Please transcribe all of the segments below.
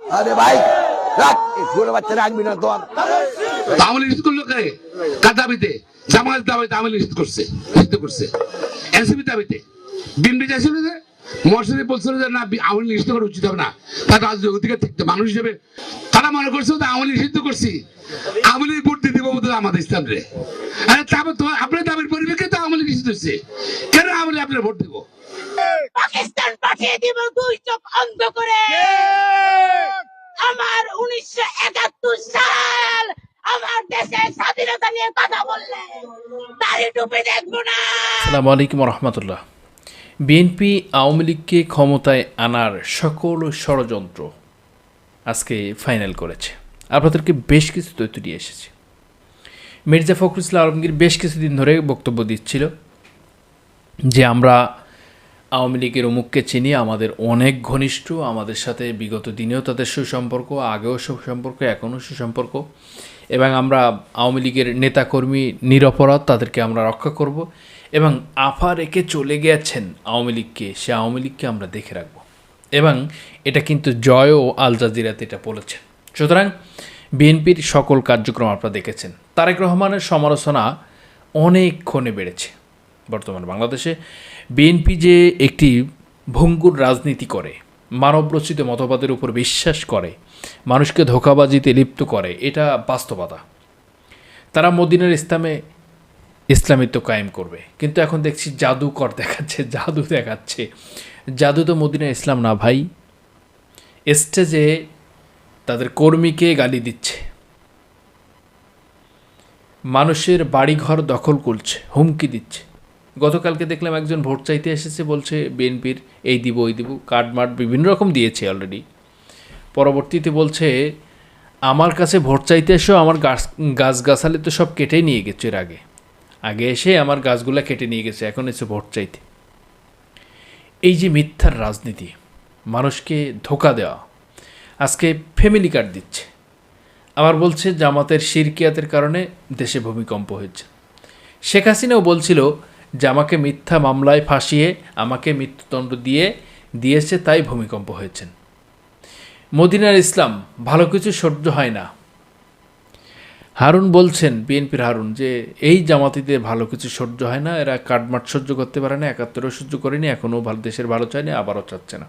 আরে ভাই রাখ, ছোট বাচ্চা রাখবি না তোর। আওয়ামী লীগ করলো কে? কার দাবিতে? জামাত দাবিতে আওয়ামী লীগ নিষিদ্ধ করছে। এনসিপি দাবিতে, বিএনপি চাইছিল যে মর্শাদি বলছিল যে না আওয়ামী লীগ নিষিদ্ধ করা উচিত হবে না, তার রাজনৈতিক অধিকার থাকতে মানুষ হিসেবে তারা মনে করছে যে আওয়ামী লীগ নিষিদ্ধ করছি, আওয়ামী লীগ ভোট দিয়ে দিব আমাদের ইসলাম রে। আরে তারপর তো আপনার দাবির পরিপ্রেক্ষিতে তো আওয়ামী লীগ নিষিদ্ধ হচ্ছে, কেন আওয়ামী লীগ আপনার ভোট দিব? পাকিস্তান পাঠিয়ে দিব দুই চোখ অন্ধ করে। আমার 1971 সাল আমার দেশের স্বাধীনতা নিয়ে কথা বললে দাড়ি টুপি দেখবো না। আসসালামু আলাইকুম রহমতুল্লাহ। বিএনপি আওয়ামী লীগকে ক্ষমতায় আনার সকল ষড়যন্ত্র আজকে ফাইনাল করেছে। আপনাদেরকে বেশ কিছু তথ্য দিয়ে এসেছি। মির্জা ফখরুল ইসলাম আলমগীর বেশ কিছুদিন ধরে বক্তব্য দিচ্ছিল যে আমরা আওয়ামী লীগের অমুককে চিনি, আমাদের অনেক ঘনিষ্ঠ, আমাদের সাথে বিগত দিনেও তাদের সুসম্পর্ক, আগেও সুসম্পর্ক, এখনও সুসম্পর্ক, এবং আমরা আওয়ামী লীগের নেতাকর্মী নিরপরাধ, তাদেরকে আমরা রক্ষা করব, এবং আফা রেখে চলে গেছেন আওয়ামী লীগকে, সে আওয়ামী লীগকে আমরা দেখে রাখব। এবং এটা কিন্তু জয়ও আল জাজিরাতে এটা বলেছেন। সুতরাং বিএনপির সকল কার্যক্রম আপনারা দেখেছেন। তারেক রহমানের সমালোচনা অনেকক্ষণে বেড়েছে। বর্তমান বাংলাদেশে বিএনপি যে একটি ভঙ্গুর রাজনীতি করে, মানবরচিত মতবাদের উপর বিশ্বাস করে, মানুষকে ধোঁকাবাজিতে লিপ্ত করে, এটা বাস্তবতা। তারা মদিনার ইসলামিত্ব কায়েম করবে, কিন্তু এখন দেখছি জাদুকর দেখাচ্ছে, জাদু তো মদিনার ইসলাম না ভাই। স্টেজে তাদের কর্মীকে গালি দিচ্ছে, মানুষের বাড়িঘর দখল করছে, হুমকি দিচ্ছে। গতকালকে দেখলাম একজন ভোট চাইতে এসেছে, বলছে বিএনপির এই দিব ওই দিব, কার্ড বিভিন্ন রকম দিয়েছে অলরেডি। পরবর্তীতে বলছে আমার কাছে ভোট চাইতে এসো, আমার গাছগাছালি তো সব কেটেই নিয়ে গেছে, এর আগে এসে আমার গাছগুলা কেটে নিয়ে গেছে, এখন এসে ভোট চাইতে। এই যে মিথ্যার রাজনীতি, মানুষকে ধোঁকা দেওয়া, আজকে ফ্যামিলি কার্ড দিচ্ছে, আবার বলছে জামাতের শিরকিয়াতের কারণে দেশে ভূমিকম্প হয়েছে। শেখ হাসিনাও বলছিল যে আমাকে মিথ্যা মামলায় ফাঁসিয়ে আমাকে মৃত্যুদণ্ড দিয়েছে, তাই ভূমিকম্প হয়েছেন। মদিনার ইসলাম ভালো কিছু সহ্য হয় না। হারুন বলছেন, বিএনপির হারুন, যে এই জামাতিদের ভালো কিছু সহ্য হয় না, এরা কাটমাট সহ্য করতে পারে না, 71-ও সহ্য করেনি, এখনও দেশের ভালো চায়নি, আবারও চাচ্ছে না।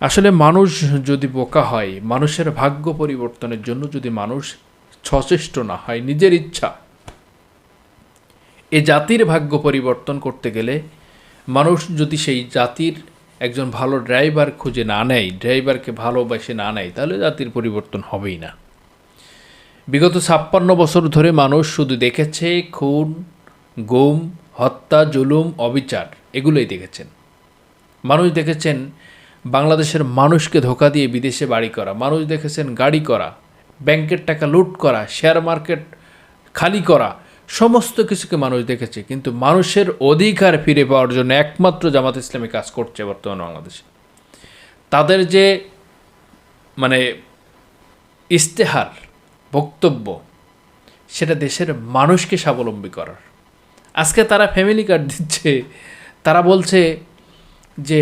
আসলে মানুষ যদি বোকা হয়, মানুষের ভাগ্য পরিবর্তনের জন্য যদি মানুষ সচেষ্ট না হয়, নিজের ইচ্ছা, এ জাতির ভাগ্য পরিবর্তন করতে গেলে মানুষ যদি সেই জাতির একজন ভালো ড্রাইভার খুঁজে না নেয়, ড্রাইভারকে ভালোবাসে না নেয়, তাহলে জাতির পরিবর্তন হবেই না। বিগত 56 বছর ধরে মানুষ শুধু দেখেছে খুন, গুম, হত্যা, জুলুম, অবিচার, এগুলোই দেখেছেন। মানুষ দেখেছেন বাংলাদেশের মানুষকে ধোঁকা দিয়ে বিদেশে বাড়ি করা, মানুষ দেখেছেন গাড়ি করা, ব্যাংকের টাকা লুট করা, শেয়ার মার্কেট খালি করা, সমস্ত কিছুকে মানুষ দেখেছে। কিন্তু মানুষের অধিকার ফিরে পাওয়ার জন্য একমাত্র জামাত ইসলামী কাজ করছে বর্তমান বাংলাদেশে। তাদের যে ইশতেহার, বক্তব্য, সেটা দেশের মানুষকে স্বাবলম্বী করার। আজকে তারা ফ্যামিলি কার্ড দিচ্ছে, তারা বলছে যে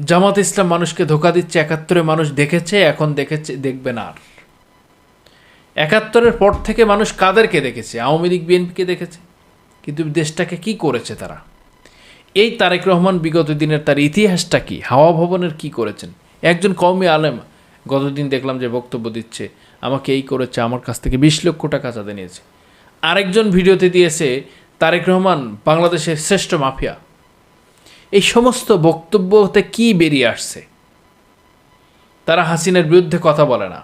জামাত ইসলাম মানুষকে ধোঁকা দিচ্ছে, 71-এ মানুষ দেখেছে, এখন দেখবে না আর। 71-এর পর থেকে মানুষ কাদেরকে দেখেছে? আওয়ামী লীগ, বিএনপিকে দেখেছে, কিন্তু দেশটাকে কি করেছে তারা? এই তারেক রহমান বিগত দিনের তার ইতিহাসটা কি, হাওয়া ভবনের কি করেছেন? একজন কওমি আলেম গতদিন দেখলাম যে বক্তব্য দিচ্ছে, আমাকে এই করেছে, আমার কাছ থেকে 20 লক্ষ টাকা চাঁদা নিয়েছে। আরেকজন ভিডিওতে দিয়েছে তারেক রহমান বাংলাদেশের শ্রেষ্ঠ মাফিয়া। এই সমস্ত বক্তব্যতে কি বেরিয়ে আসছে? তারা হাসিনার বিরুদ্ধে কথা বলে না,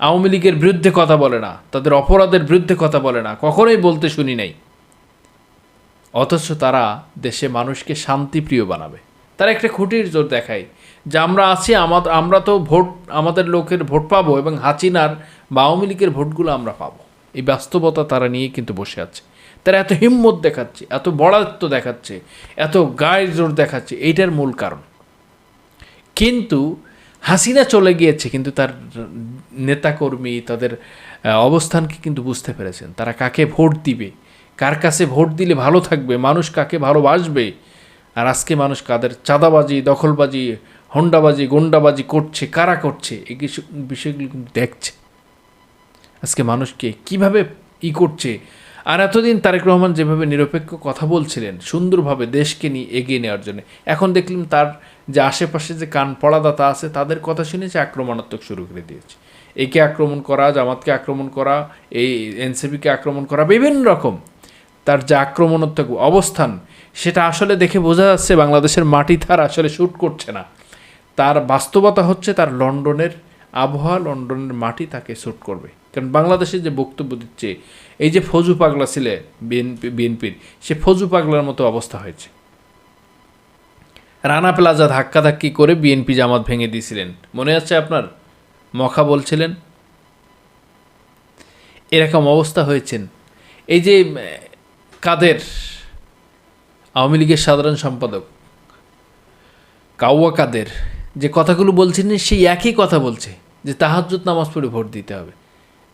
আওয়ামী লীগের বিরুদ্ধে কথা বলে না, তাদের অপরাধের বিরুদ্ধে কথা বলে না, কখনোই বলতে শুনি নাই। অথচ তারা দেশে মানুষকে শান্তিপ্রিয় বানাবে। তারা একটা খুঁটির জোর দেখায় যে আমরা আছি, আমরা তো ভোট, আমাদের লোকের ভোট পাবো, এবং হাসিনার বা আওয়ামী লীগের ভোটগুলো আমরা পাবো। এই বাস্তবতা তারা নিয়ে কিন্তু বসে আছে। তারা এত হিম্মত দেখাচ্ছে, এত বড়াত্ব দেখাচ্ছে, এত গায়ের জোর দেখাচ্ছে, এইটার মূল কারণ। কিন্তু হাসিনা চলে গিয়েছে, কিন্তু তার নেতাকর্মী তাদের অবস্থানকে কিন্তু বুঝতে পেরেছেন। তারা কাকে ভোট দিবে, কার কাছে ভোট দিলে ভালো থাকবে, মানুষ কাকে ভালোবাসবে। আর আজকে মানুষ কাদের চাঁদাবাজি, দখলবাজি, হন্ডাবাজি গুন্ডাবাজি করছে, কারা করছে, এই কিছু বিষয়গুলো কিন্তু দেখছে। আজকে মানুষকে কিভাবে করছে। আর এতদিন তারেক রহমান যেভাবে নিরপেক্ষ কথা বলছিলেন সুন্দরভাবে দেশকে নিয়ে এগিয়ে নেওয়ার জন্য, এখন দেখলাম তার যে আশেপাশে যে কান পড়াদাতা আছে তাদের কথা শুনেছে আক্রমণাত্মক শুরু করে দিয়েছে। একে আক্রমণ করা, জামাতকে আক্রমণ করা, এই এনসিপিকে আক্রমণ করা, বিভিন্ন রকম তার যে আক্রমণাত্মক অবস্থান, সেটা আসলে দেখে বোঝা যাচ্ছে বাংলাদেশের মাটি তার আসলে শ্যুট করছে না। তার বাস্তবতা হচ্ছে তার লন্ডনের আবহাওয়া, লন্ডনের মাটি তাকে শ্যুট করবে। কারণ বাংলাদেশে যে বক্তব্য দিচ্ছে, এই যে ফজু পাগলা ছিলে বিএনপির, সে ফজু পাগলার মতো অবস্থা হয়েছে। রানা প্লাজা ধাক্কাধাক্কি করে বিএনপি জামাত ভেঙে দিয়েছিলেন, মনে আছে আপনার? মখা বলছিলেন, এরকম অবস্থা হয়েছেন। এই যে কাদের, আওয়ামী লীগের সাধারণ সম্পাদক কাউয়া কাদের, যে কথাগুলো বলছিলেন সেই একই কথা বলছে যে তাহাজ্জুদ নামাজ পড়ে ভোট দিতে হবে।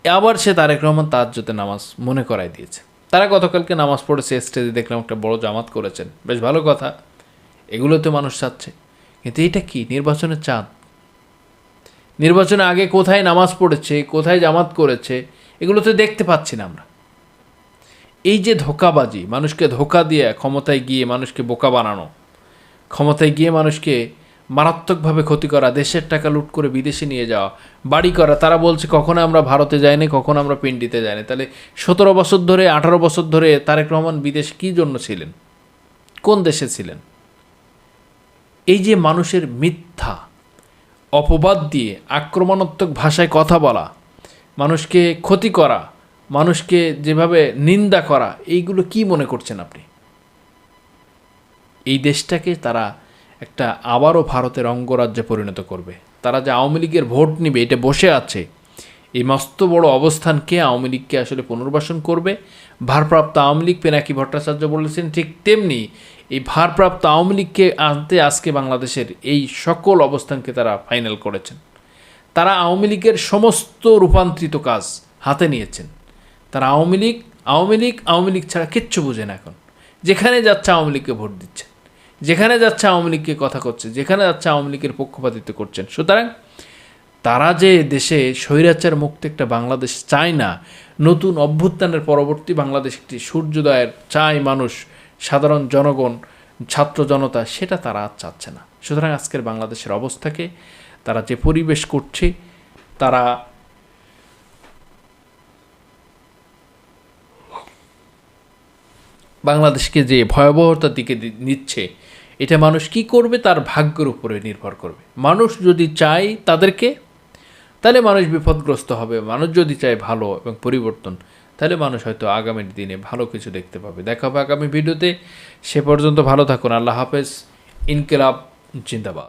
আবার সে তারেক রহমান তাহাজ্জুদে নামাজ মনে করাই দিয়েছে। তারা গতকালকে নামাজ পড়েছে, স্টেজে দেখলাম একটা বড় জামাত করেছেন, বেশ ভালো কথা, এগুলোতে মানুষ চাচ্ছে। কিন্তু এটা কি নির্বাচনের চাঁদ? নির্বাচনের আগে কোথায় নামাজ পড়েছে, কোথায় জামাত করেছে, এগুলো তো দেখতে পাচ্ছি না আমরা। এই যে ধোঁকাবাজি, মানুষকে ধোঁকা দিয়ে ক্ষমতায় গিয়ে মানুষকে বোকা বানানো, ক্ষমতায় গিয়ে মানুষকে মারাত্মকভাবে ক্ষতি করা, দেশের টাকা লুট করে বিদেশে নিয়ে যাওয়া, বাড়ি করা। তারা বলছে কখনো আমরা ভারতে যাইনি, কখনো আমরা পিন্ডিতে যাইনি। তাহলে 17 বছর ধরে, 18 বছর ধরে তারেক রহমান বিদেশে কী জন্য ছিলেন, কোন দেশে ছিলেন? এই যে মানুষের মিথ্যা অপবাদ দিয়ে আক্রমণাত্মক ভাষায় কথা বলা, মানুষকে ক্ষতি করা, মানুষকে যেভাবে নিন্দা করা, এইগুলো কি মনে করছেন আপনি? এই দেশটাকে তারা একটা আবারও ভারতের অঙ্গরাজ্যে পরিণত করবে। তারা যে আওয়ামী লীগের ভোট নিবে, এটা বসে আছে, এই মস্ত বড় অবস্থানকে আওয়ামী লীগকে আসলে পুনর্বাসন করবে। ভারপ্রাপ্ত আওয়ামী লীগ পিনাকি ভট্টাচার্য বলেছেন, ঠিক তেমনি এই ভারপ্রাপ্ত আওয়ামী লীগকে আনতে আজকে বাংলাদেশের এই সকল অবস্থানকে তারা ফাইনাল করেছেন। তারা আওয়ামী লীগের সমস্ত রূপান্তরিত কাজ হাতে নিয়েছেন। তারা আওয়ামী লীগ ছাড়া কিচ্ছু বোঝে না। এখন যেখানে যাচ্ছে আওয়ামী লীগকে ভোট দিচ্ছেন, যেখানে যাচ্ছে আওয়ামী লীগকে কথা করছে, যেখানে যাচ্ছে আওয়ামী লীগের পক্ষপাতিত্ব করছেন। সুতরাং তারা যে দেশে স্বৈরাচার মুক্ত একটা বাংলাদেশ চায় না, নতুন অভ্যুত্থানের পরবর্তী বাংলাদেশ একটি সূর্যোদয়ের চায় মানুষ, সাধারণ জনগণ, ছাত্র জনতা, সেটা তারা আর চাচ্ছে না। সুতরাং আজকের বাংলাদেশের অবস্থাকে তারা যে পরিবেশ করছে, তারা বাংলাদেশকে যে ভয়াবহতার দিকে নিচ্ছে, এটা মানুষ কি করবে তার ভাগ্যের উপরে নির্ভর করবে। মানুষ যদি চায় তাদেরকে, তাহলে মানুষ বিপদগ্রস্ত হবে। মানুষ যদি চায় ভালো এবং পরিবর্তন, তাহলে মানুষ হয়তো আগামীর দিনে ভালো কিছু দেখতে পাবে। দেখা হবে আগামী ভিডিওতে। সে পর্যন্ত ভালো থাকুন। আল্লাহ হাফেজ। ইনকিলাব জিন্দাবাদ।